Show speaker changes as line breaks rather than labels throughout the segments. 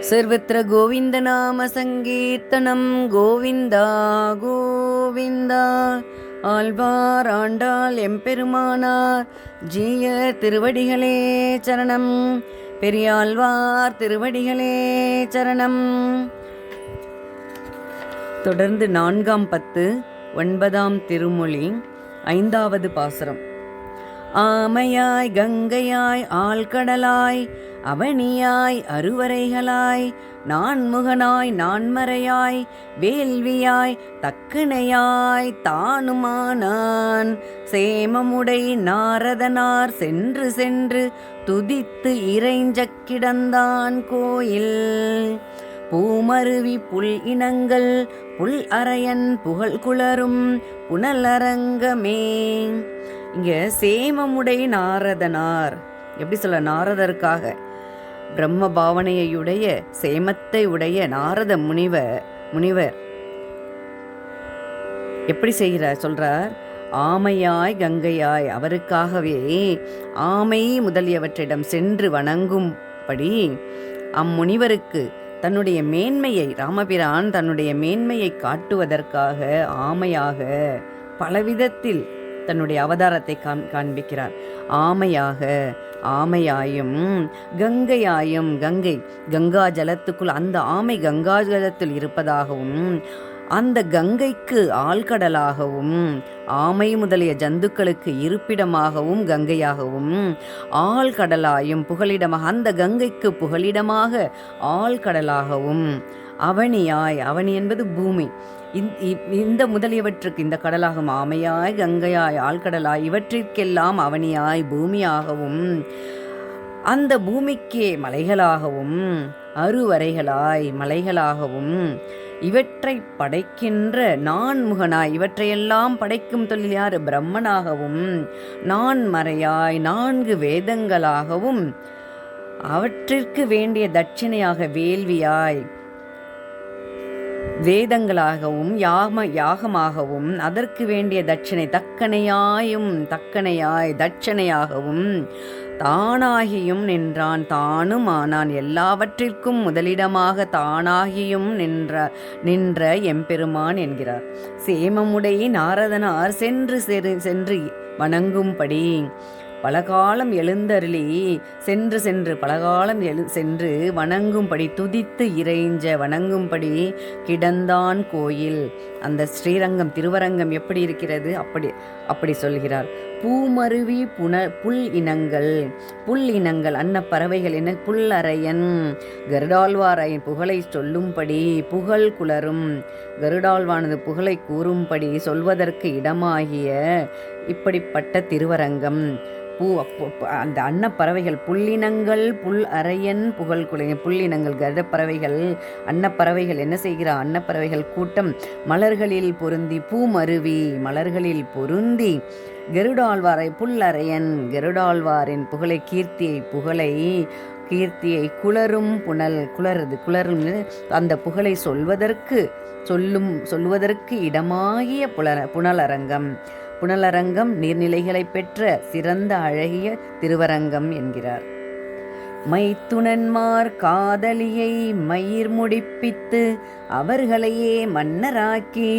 सर्वत्र गोविन्दनाम सङ्कीर्तनं गोविन्दा गोविन्दा ஆழ்வார் ஆண்டாள் எம்பெருமானார் ஜீய திருவடிகளே சரணம். பெரியாழ்வார் திருவடிகளே சரணம். தொடர்ந்து 4ஆம் பத்து 9ஆம் திருமொழி 5வது பாசுரம். ஆமையாய் கங்கையாய் ஆழ்கடலாய் அவனியாய் அருவரைகளாய் நான்முகனாய் நான்மறையாய் வேள்வியாய் தக்கனையாய் தானுமானான் சேமமுடை நாரதனார் சென்று சென்று துதித்து இறைஞ்சக் கிடந்தான் கோயில். பூமருவி புல் இனங்கள் புல் அரையன் புகழ் குளரும் புனலரங்கமே. இங்க சேமமுடை நாரதனார் எப்படி சொல்ல, நாரதருக்காக பிரம்ம பாவனையுடைய சேமத்தை உடைய நாரத முனிவர் எப்படி செய்கிறார் சொல்றார். ஆமையாய் கங்கையாய் அவருக்காகவே ஆமை முதலியவற்றிடம் சென்று வணங்கும்படி அம்முனிவருக்கு தன்னுடைய மேன்மையை ராமபிரான் தன்னுடைய மேன்மையை காட்டுவதற்காக ஆமையாக பலவிதத்தில் தன்னுடைய அவதாரத்தை காண்பிக்கிறார். ஆமையாயும் கங்கையாயும் கங்கா ஜலத்துக்குள் அந்த ஆமை கங்கா ஜலத்தில் இருப்பதாகவும் அந்த கங்கைக்கு ஆழ்கடலாகவும் ஆமை முதலிய ஜந்துக்களுக்கு இருப்பிடமாகவும் கங்கையாகவும் ஆழ்கடலாயும் புகலிடமாக அந்த கங்கைக்கு புகலிடமாக ஆழ்கடலாகவும் அவனியாய் அவனி என்பது பூமி இந்த முதலியவற்றுக்கு இந்த கடலாகும் ஆமையாய் கங்கையாய் ஆழ்கடலாய் இவற்றிற்கெல்லாம் அவனியாய் பூமியாகவும் அந்த பூமிக்கே மலைகளாகவும் அருவரைகளாய் மலைகளாகவும் இவற்றை படைக்கின்ற நான்முகனாய் இவற்றையெல்லாம் படைக்கும் தொழில் யார் பிரம்மனாகவும் நான்மறையாய் 4 வேதங்களாகவும் அவற்றிற்கு வேண்டிய தட்சிணையாக வேள்வியாய் வேதங்களாகவும் யாகமாகவும் அதற்கு வேண்டிய தட்சணை தக்கனையாய் தட்சணையாகவும் தானாகியும் நின்றான் தானும் ஆனான். எல்லாவற்றிற்கும் முதலிடமாக தானாகியும் நின்ற எம்பெருமான் என்கிறார். சேமமுடை நாரதனார் சென்று வணங்கும்படி பலகாலம் எழுந்தருளி சென்று வணங்கும்படி துதித்து இறைஞ்ச வணங்கும்படி கிடந்தான் கோயில். அந்த ஸ்ரீரங்கம் திருவரங்கம் எப்படி இருக்கிறது அப்படி சொல்கிறார். பூமருவி புல் இனங்கள் அன்னப்பறவைகள் என புல்லரையன் கருடாழ்வாரையின் புகழை சொல்லும்படி புகழ் குளரும் கருடாழ்வானது புகழை கூறும்படி சொல்வதற்கு இடமாகிய இப்படிப்பட்ட திருவரங்கம். அந்த அன்னப்பறவைகள் புல்லினங்கள் புல் அரையன் புகழ் குலை புல்லினங்கள் கருடப்பறவைகள் அன்னப்பறவைகள் என்ன செய்கிறார்? அன்னப்பறவைகள் கூட்டம் மலர்களில் பொருந்தி பூமருவி மலர்களில் பொருந்தி கருடாழ்வாரை புல்லரையன் கருடாழ்வாரின் புகழை கீர்த்தியை குளரும் குளரும் அந்த புகழை சொல்வதற்கு இடமாகிய புனலரங்கம் நீர்நிலைகளை பெற்ற சிறந்த அழகிய திருவரங்கம் என்கிறார். மைத்துனன்மார் காதலியை மயிர் முடிப்பித்து அவர்களையே மன்னராக்கி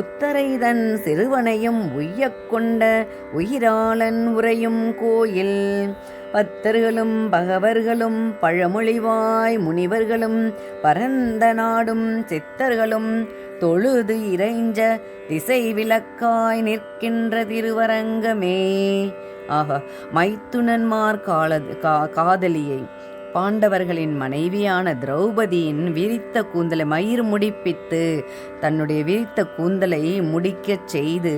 உத்தரைதன் சிறுவனையும் உய்யக் கொண்ட உயிராளன் உறையும் கோயில். பத்தர்களும் பகவர்களும் பழமொழிவாய் முனிவர்களும் பரந்த நாடும் சித்தர்களும் தொழுது இறைஞ்ச திசை விளக்காய் நிற்கின்ற திருவரங்கமே. ஆஹா, மைத்துனன்மார் காதலியை பாண்டவர்களின் மனைவியான திரௌபதியின் விரித்த கூந்தலை மயிர் முடிப்பித்து தன்னுடைய விரித்த கூந்தலை முடிக்கச் செய்து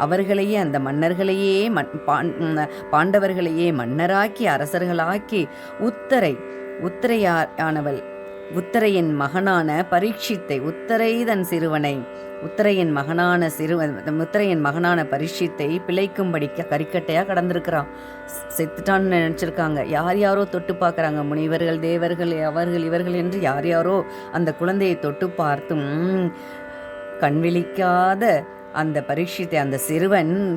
அவர்களையே அந்த மன்னர்களையே பாண்டவர்களையே மன்னராக்கி அரசர்களாக்கி உத்தரையானவள் உத்தரையின் மகனான பரீட்சித்தை உத்தரையின் மகனான பரீட்சித்தை பிழைக்கும்படி கரிக்கட்டையாக கடந்திருக்கிறான். செத்துட்டான்னு நினச்சிருக்காங்க. யாரோ தொட்டு பார்க்குறாங்க. முனிவர்கள் தேவர்கள் இவர்கள் என்று யாரோ அந்த குழந்தையை தொட்டு பார்த்தும் கண்விழிக்காத அந்த பரீட்சித்தை அந்த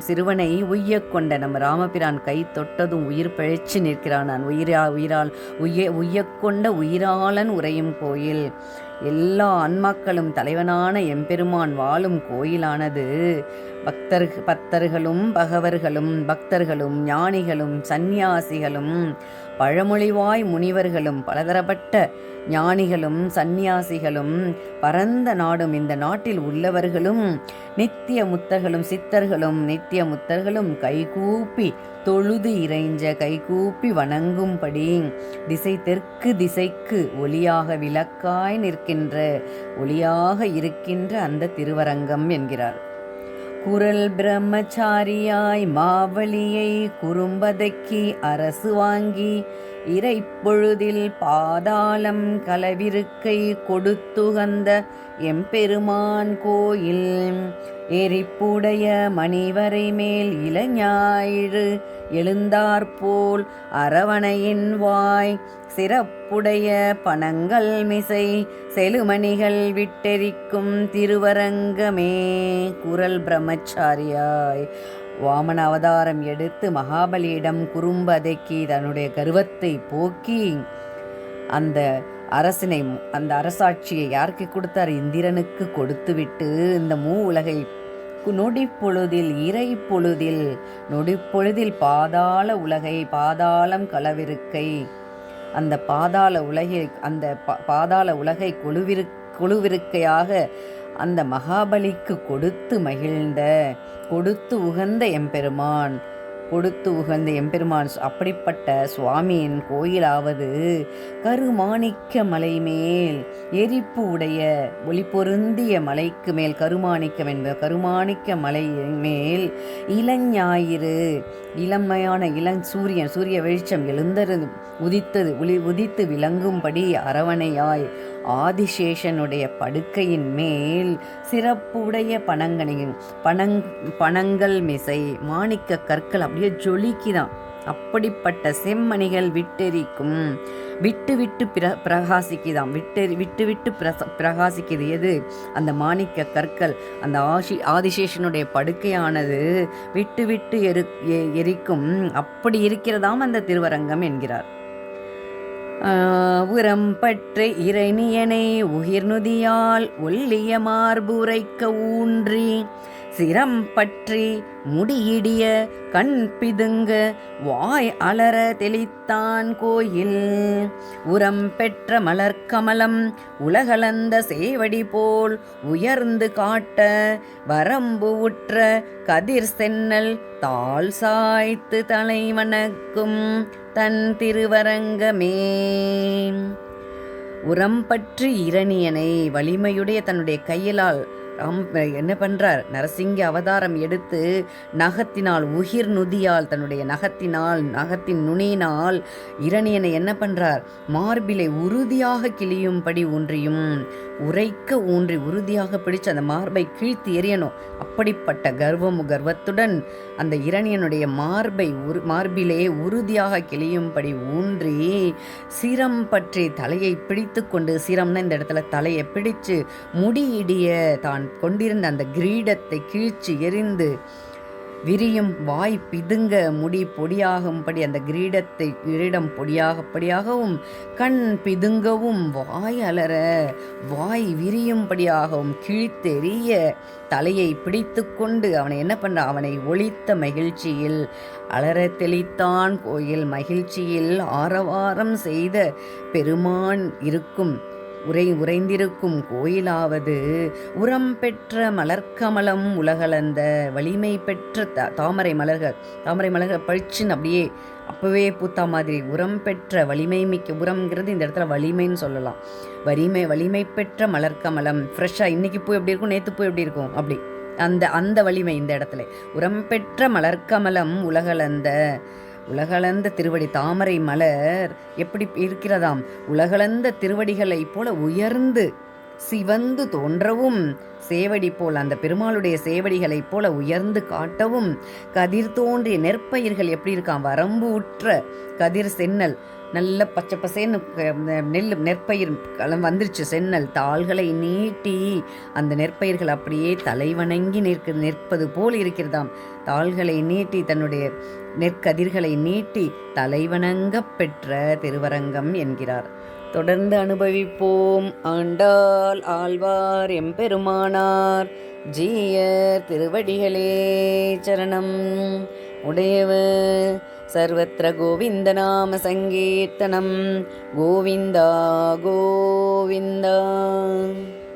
சிறுவனை உய்ய கொண்ட நம்ம ராமபிரான் கை தொட்டதும் உயிர் பிழைச்சு நிற்கிறான். நான் உயிரால் உய்யக்கொண்ட உயிராளன் உறையும் கோயில். எல்லா ஆன்மாக்களும் தலைவனான எம்பெருமான் வாழும் கோயிலானது பக்தர்களும் பக்தர்களும் ஞானிகளும் சந்நியாசிகளும் பழமொழிவாய் முனிவர்களும் பலதரப்பட்ட ஞானிகளும் சந்நியாசிகளும் பரந்த நாடும் இந்த நாட்டில் உள்ளவர்களும் நித்திய முத்தர்களும் கைகூப்பி தொழுது இறைஞ்ச கைகூப்பி வணங்கும்படி திசை தெற்கு திசைக்கு ஒளியாக விளக்காய் நிற்கின்ற ஒளியாக இருக்கின்ற அந்த திருவரங்கம் என்கிறார். குரல் பிரம்மச்சாரியாய் மாவலியை குறும்பதக்கி அரசு வாங்கி இறைப்பொழுதில் பாதாளம் கலவிருக்கை கொடுத்துகந்த எம்பெருமான் கோயில் எரிப்புடைய மணிவரை மேல் இளஞாயிறு எழுந்தாற்போல் அரவணையின் வாய் சிறப்புடைய பணங்கள் மிசை செலுமணிகள் விட்டெரிக்கும் திருவரங்கமே. குரல் பிரம்மச்சாரியாய் வாமன அவதாரம் எடுத்து மகாபலியிடம் குறும்பதக்கி தன்னுடைய கர்வத்தை போக்கி அந்த அரசாட்சியை யாருக்கு கொடுத்தார்? இந்திரனுக்கு கொடுத்துவிட்டு இந்த உலகை நொடிப்பொழுதில் பாதாள உலகை பாதாளம் களவிருக்கை அந்த பாதாள உலகை கொழுவிருக்கையாக அந்த மகாபலிக்கு கொடுத்து உகந்த எம்பெருமான் அப்படிப்பட்ட சுவாமியின் கோயிலாவது கருமாணிக்க மலை மேல் எரிப்பு உடைய ஒளி பொருந்திய மலைக்கு மேல் கருமாணிக்கம் என்பது கருமாணிக்க மலை மேல் இளஞாயிறு இளமையான சூரிய வெளிச்சம் உதித்து விளங்கும்படி அரவணையாய் ஆதிசேஷனுடைய படுக்கையின் மேல் சிறப்புடைய பணங்கள் மிசை மாணிக்க கற்கள் அப்படியே ஜொலிக்குதான். அப்படிப்பட்ட செம்மணிகள் விட்டெரிக்கும் விட்டு பிரகாசிக்குது. எது? அந்த மாணிக்க கற்கள். அந்த ஆதிசேஷனுடைய படுக்கையானது விட்டு எரிக்கும். அப்படி இருக்கிறதாம் அந்த திருவரங்கம் என்கிறார். உரம் பற்ற இறைநியனை உயிர்நுதியால் ஒல்லிய மார்புரைக்க ஊன்றி சிரம் பற்றி முடியிடிய கண் பிதுங்க வாய் அலற தெளித்தான் கோயில் உரம் பெற்ற மலர்கமலம் உலகளந்த சேவடி போல் உயர்ந்து காட்ட வரம்பு உற்ற கதிர் சென்னல் தாள் சாய்த்து தலை வணக்கும் தன் திருவரங்கமே. உரம் பற்றி இரணியனை வலிமையுடைய தன்னுடைய கையிலால் என்ன பண்றார்? நரசிங்க அவதாரம் எடுத்து நகத்தினால் உயிர் நுதியால் தன்னுடைய நகத்தின் நுனியினால் இரணியனை என்ன பண்றார்? மார்பிலை உறுதியாக கிளியும்படி ஊன்றியும் உரைக்க ஊன்றி உறுதியாக பிடிச்சு அந்த மார்பை கிழித்து எறியணும். அப்படிப்பட்ட கர்வத்துடன் அந்த இரணியனுடைய மார்பிலே உறுதியாக கிளியும்படி ஊன்றி சிரம் பற்றி தலையை பிடித்து கொண்டு, சிரம்னா இந்த இடத்துல தலையை பிடிச்சு முடியிடிய தான் கொண்டிருந்த அந்த கிரீடத்தை கிழிச்சு எரிந்து விரியும் வாய் பிதுங்க முடி பொடியாகும்படி அந்த கிரீடம் பொடியாகவும் கண் பிதுங்கவும் வாய் அலற வாய் விரியும்படியாகவும் கிழித்தெறிய தலையை பிடித்து கொண்டு அவனை என்ன பண்ண? அவனை ஒளித்த மகிழ்ச்சியில் அலற தெளித்தான் கோயில். மகிழ்ச்சியில் ஆரவாரம் செய்த பெருமான் இருக்கும் உறைந்திருக்கும் கோயிலாவது உரம் பெற்ற மலர்கமலம் உலகளந்த வலிமை பெற்ற தாமரை மலர்கள் பழிச்சுன்னு அப்படியே அப்பவே பூத்தா மாதிரி உரம் பெற்ற வலிமை மிக்க உரம்ங்கிறது இந்த இடத்துல வலிமைன்னு சொல்லலாம். வலிமை பெற்ற மலர்கமலம் ஃப்ரெஷ்ஷாக இன்னைக்கு பூ எப்படி இருக்கும், நேற்று பூ எப்படி இருக்கும், அப்படி அந்த வலிமை இந்த இடத்துல. உரம் பெற்ற மலர்கமலம் உலகளந்த திருவடி தாமரை மலர் எப்படி இருக்கிறதாம்? உலகளந்த திருவடிகளை போல உயர்ந்து சிவந்து தோன்றவும், சேவடி போல் அந்த பெருமாளுடைய சேவடிகளைப் போல உயர்ந்து காட்டவும், கதிர் தோன்றிய நெற்பயிர்கள் எப்படி இருக்கான், வரம்பு உற்ற கதிர் சென்னல், நல்ல பச்சை பசேன்னு நெல் நெற்பயிர் களம் வந்துருச்சு, சென்னல் தாள்களை நீட்டி அந்த நெற்பயிர்கள் அப்படியே தலைவணங்கி நிற்பது போல் இருக்கிறதாம். தாள்களை நீட்டி தன்னுடைய நெற்கதிர்களை நீட்டி தலைவணங்க பெற்ற திருவரங்கம் என்கிறார். தொடர்ந்து அனுபவிப்போம். ஆண்டாள் ஆழ்வார் எம்பெருமானார் ஜீயர் திருவடிகளே சரணம். உடையவர் சர்வத்திர கோவிந்த நாம சங்கீர்த்தனம். கோவிந்தா கோவிந்தா.